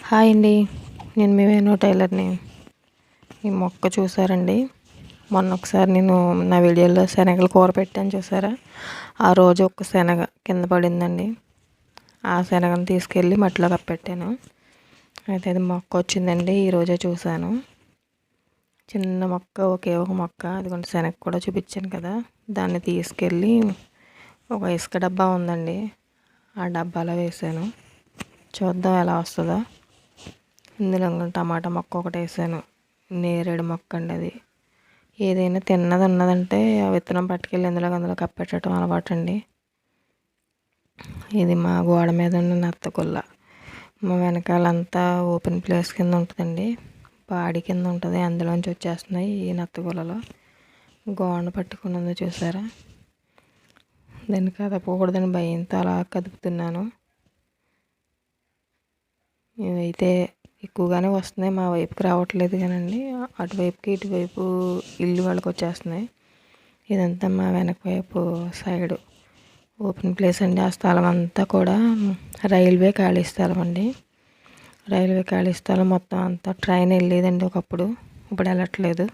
Hi అండి. నేను మీ వేణు టైలర్ని. ఈ మొక్క చూసారండి, మొన్న ఒకసారి నేను నా వీడియోలో శనగలు కూర పెట్టాను చూసారా, ఆ రోజు ఒక శనగ కింద పడిందండి. ఆ శనగను తీసుకెళ్ళి మట్టిలో కప్పెట్టాను. అయితే అది మొక్క వచ్చిందండి. ఈరోజే చూశాను. చిన్న మొక్క, ఒకే ఒక మొక్క. అదిగోండి శనగ కూడా చూపించాను కదా, దాన్ని తీసుకెళ్ళి ఒక ఇసుక డబ్బా ఉందండి, ఆ డబ్బాలో వేసాను. చూద్దాం ఎలా వస్తుందో. ఇందులో టమాటా మొక్క ఒకటి వేసాను. నేరేడు మొక్క అండి అది. ఏదైనా తిన్నది ఉన్నదంటే ఆ విత్తనం పట్టుకెళ్ళి అందులో కప్పెట్టడం అలవాటు అండి. ఇది మా గోడ మీద ఉన్న నత్తగుల్ల. మా వెనకాలంతా ఓపెన్ ప్లేస్ కింద ఉంటుందండి, పాడి కింద ఉంటుంది. అందులోంచి వచ్చేస్తున్నాయి ఈ నత్తగుల్లలో. గోడను పట్టుకుని ఉంది చూసారా, దాన్ని కదపకూడదని భయంతో అలా కదుపుతున్నాను. ఇవైతే ఎక్కువగానే వస్తున్నాయి, మా వైపుకి రావట్లేదు కానండి, అటువైపుకి ఇటువైపు ఇల్లు వాళ్ళకి వచ్చేస్తున్నాయి. ఇదంతా మా వెనక వైపు సైడు ఓపెన్ ప్లేస్ అండి. ఆ స్థలం అంతా కూడా రైల్వే ఖాళీ స్థలం అండి. రైల్వే ఖాళీ స్థలం మొత్తం అంతా ట్రైన్ వెళ్ళేదండి ఒకప్పుడు, ఇప్పుడు వెళ్ళట్లేదు.